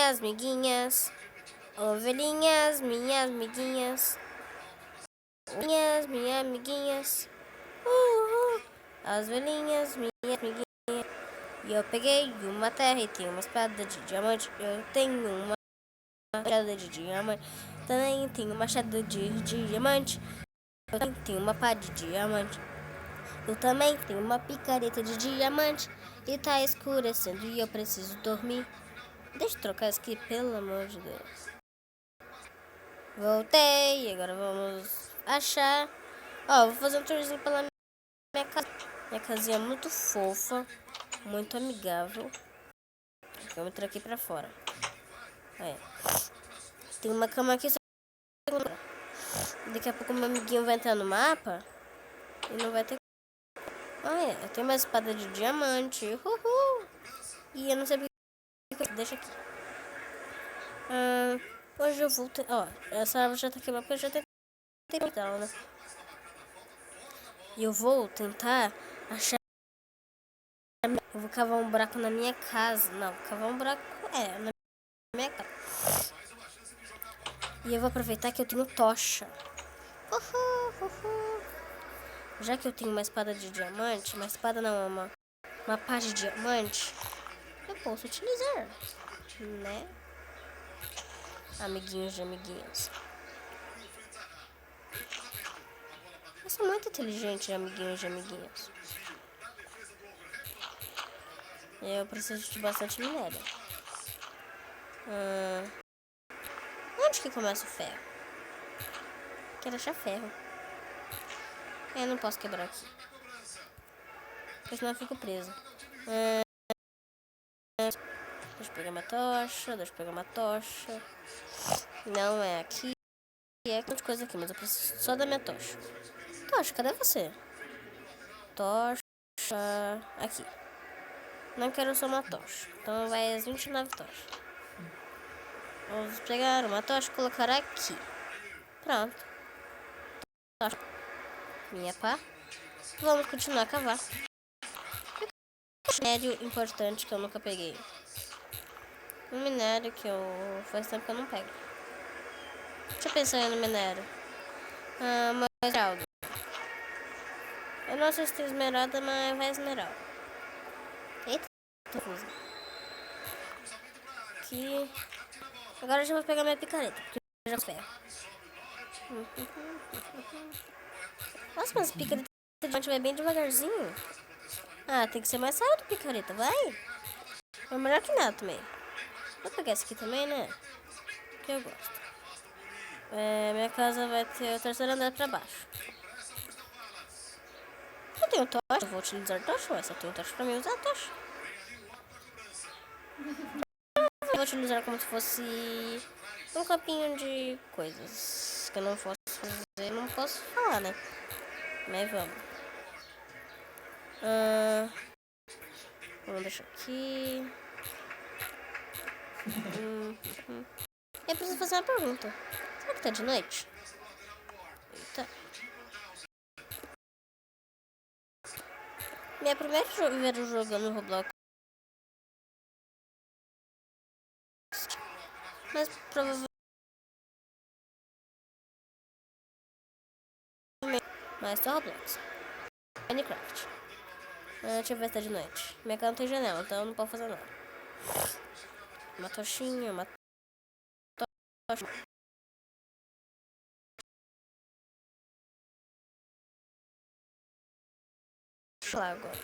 minhas amiguinhas, ovelhinhas, minhas amiguinhas, minhas amiguinhas, as ovelhinhas, minhas amiguinhas. E eu peguei uma terra e tenho uma espada de diamante. Eu tenho uma machado de diamante. Também tenho uma machado de diamante. Eu também tenho uma pá de diamante. Eu também tenho uma picareta de diamante. E tá escurecendo e eu preciso dormir. Deixa eu trocar isso aqui, pelo amor de Deus. Voltei, agora vamos achar. Ó, vou fazer um tourzinho pela minha casa. Minha casinha é muito fofa, muito amigável. Vou entrar aqui pra fora. É. Tem uma cama aqui. Daqui a pouco meu amiguinho vai entrar no mapa e não vai ter. Eu tenho uma espada de diamante. Uhul. E eu não sei porque. Deixa aqui. Hoje eu vou ter. Ó, essa árvore já tá queimada porque eu já tentei dela, né? E eu vou tentar achar. Eu vou cavar um buraco na minha casa. Não, cavar um buraco. Na minha casa. E eu vou aproveitar que eu tenho tocha. Já que eu tenho uma espada de diamante, uma espada não, uma pá de diamante, eu posso utilizar, né? Amiguinhos de amiguinhas. Eu sou muito inteligente, amiguinhos de amiguinhas. Eu preciso de bastante minério. Onde que começa o ferro? Quero achar ferro. Eu não posso quebrar aqui, porque senão eu fico preso. Deixa eu pegar uma tocha, Não é aqui. É muita coisa aqui, mas eu preciso só da minha tocha. Tocha, cadê você? Tocha. Aqui. Não quero só uma tocha. Então vai as 29 tochas. Vamos pegar uma tocha e colocar aqui. Pronto. Tocha. Minha pá. Vamos continuar a cavar. Minério importante que eu nunca peguei. Um minério que eu faz tempo que eu não pego. Deixa eu pensar no minério. Uma esmeralda. Eu não sei se tem esmeralda, mas vai esmeralda. Eita, confusa. Aqui. Agora eu já vou pegar minha picareta, porque eu já ferro. Nossa, mas picareta de diamante vai bem devagarzinho. Tem que ser mais rápido, picareta, vai. É melhor que nada também. Vou pegar esse aqui também, né? Que eu gosto. Minha casa vai ter o terceiro andar pra baixo. Eu tenho tocha, eu vou utilizar tocha. Só tenho tocha pra mim usar tocha. Eu vou utilizar como se fosse um campinho de coisas que eu não posso fazer, não posso falar, né? Mas vamos. Vamos deixar aqui. Eu preciso fazer uma pergunta. Será que tá de noite? Eita. Minha primeira vez jogando Roblox. Mas provavelmente. Mas tá Roblox. Minecraft. Deixa eu ver se tá de noite. Minha casa não tem janela, então eu não posso fazer nada. Uma tochinha, uma tocha. Deixa eu lá agora.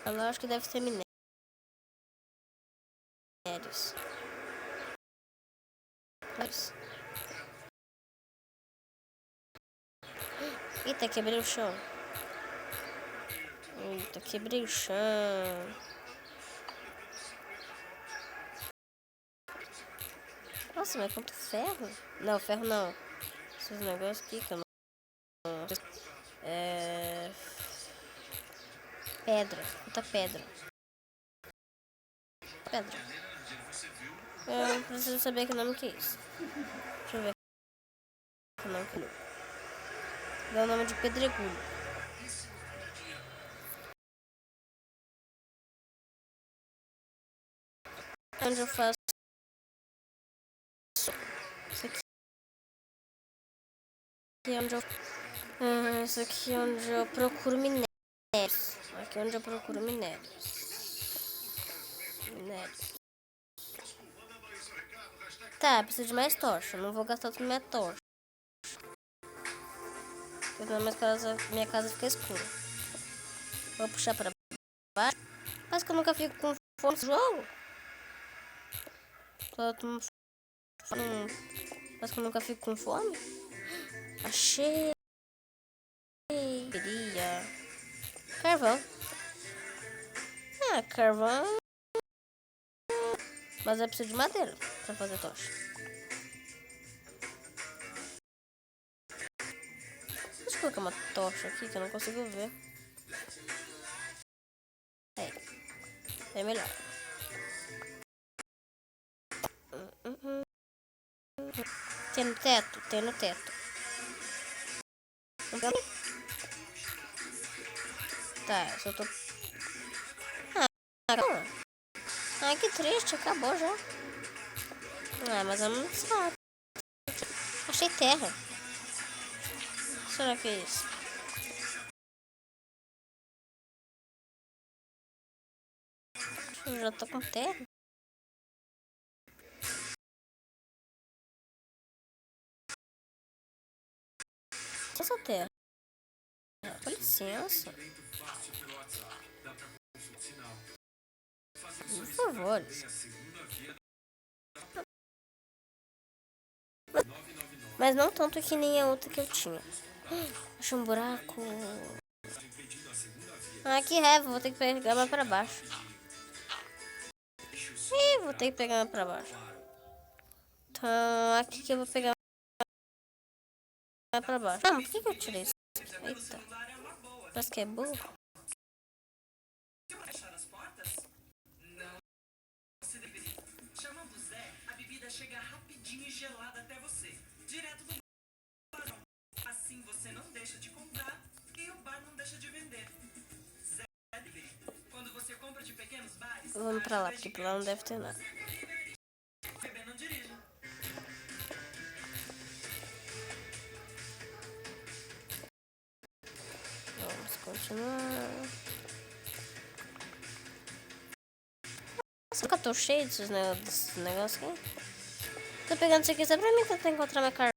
Ela acho que deve ser minérios. Eita, quebrei o chão. Eita, quebrei o chão. Nossa, mas quanto ferro? Não, ferro não. Esses negócios aqui que eu não... Pedra. Muita pedra. Pedra. Eu preciso saber que nome que é isso. Deixa eu ver que nome que é. Dá o nome de pedregulho. Onde eu faço é onde eu... Isso aqui é onde eu procuro minérios. Aqui é onde eu procuro minérios. Tá, preciso de mais tocha. Não vou gastar toda minha tocha. Porque minha casa fica escura. Vou puxar pra baixo. Mas que eu nunca fico com fome nesse jogo. Mas que eu nunca fico com fome. Achei. Queria. Carvão. Carvão. Mas eu preciso de madeira pra fazer tocha. Deixa eu colocar uma tocha aqui que eu não consigo ver. É melhor. Tem no teto? Tem no teto. Tá, eu só tô... que triste, acabou já. Mas eu não sabe. Achei terra. Será que é isso? Eu já tô com terra. Essa terra. Com licença. Por favor. Mas não tanto que nem a outra que eu tinha. Achei um buraco. Que raiva, vou ter que pegar mais pra baixo. Vou ter que pegar mais pra baixo. Então, aqui que eu vou pegar mais pra baixo. Por que eu tirei isso? Eita. Parece que é burro. Chamando Zé, a bebida chega rapidinho e gelada até você. Direto do bar. Assim você não deixa de comprar e o bar não deixa de vender. Zé, quando você compra de pequenos bares... Vamos pra lá, porque lá não deve ter nada. Beber não dirija. Vamos continuar. Será que eu tô cheio desses negócios aqui? Tô pegando isso aqui só pra mim tentar encontrar minha carvão.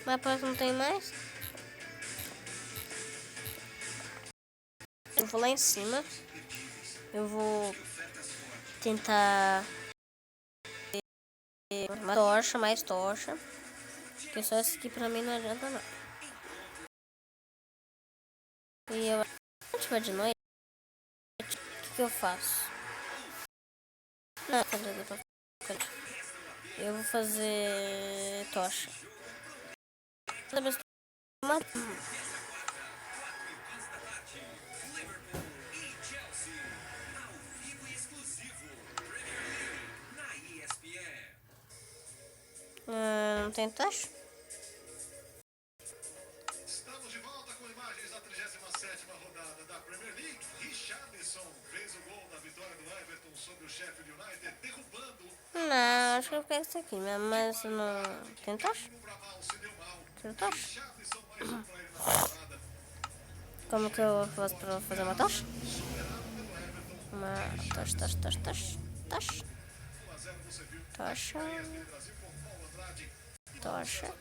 Mas parece que não tem mais. Eu vou lá em cima. Eu vou tentar uma tocha, mais tocha. Porque só esse aqui pra mim não adianta não. E eu, se tiver de noite, o que eu faço? Eu vou fazer tocha. Não tem tocha? Estamos de volta com imagens da 37ª rodada da Premier League. Richarlison fez o gol da vitória do Everton sobre o Sheffield United, derrubando... Não, acho que eu pego isso aqui mesmo, mas não... Tem tocha? Tem tocha? Como que eu faço pra fazer uma tocha? Uma tocha.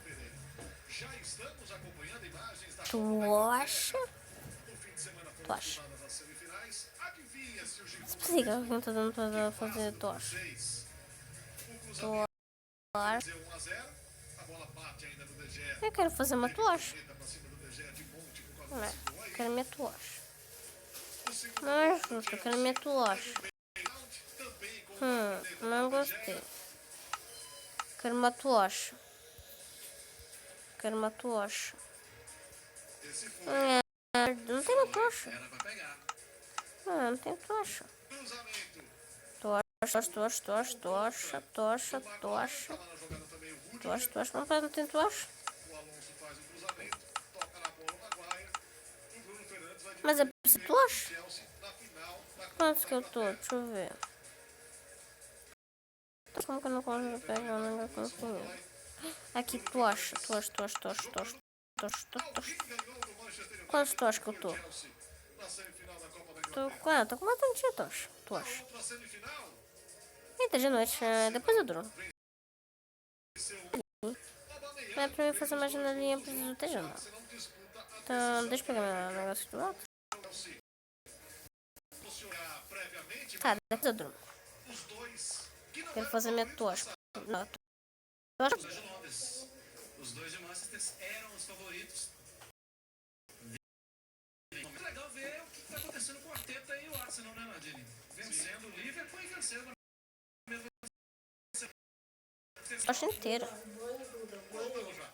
Tocha. Explica o que eu tô dando pra fazer tocha. Eu quero fazer uma tocha. Eu quero minha tocha. Não é justo, eu quero minha tocha. Não gostei. Quero uma tocha. Não tem uma tocha. Não tem tocha. Tocha. Não tem tocha. Mas é preciso tocha? Quantos que eu tô? Deixa eu ver. Como que eu não consigo pegar o negócio com Aqui, tocha. Quantos tochas que eu tô? Tô com bastante tocha. Eita, de noite. Depois eu durmo. Mas pra mim fazer uma janelinha eu preciso ter janela. Então, deixa eu pegar meu negócio de volta. Tá, depois eu durmo. Quero fazer minha tocha. Não, tocha. Os dois de Londres. Os dois de Manchester eram os favoritos. É legal ver o que está acontecendo com o Arteta e o Arsenal, né, Nadine? Vencendo o Liverpool e vencendo Tocha inteira. Voltamos já.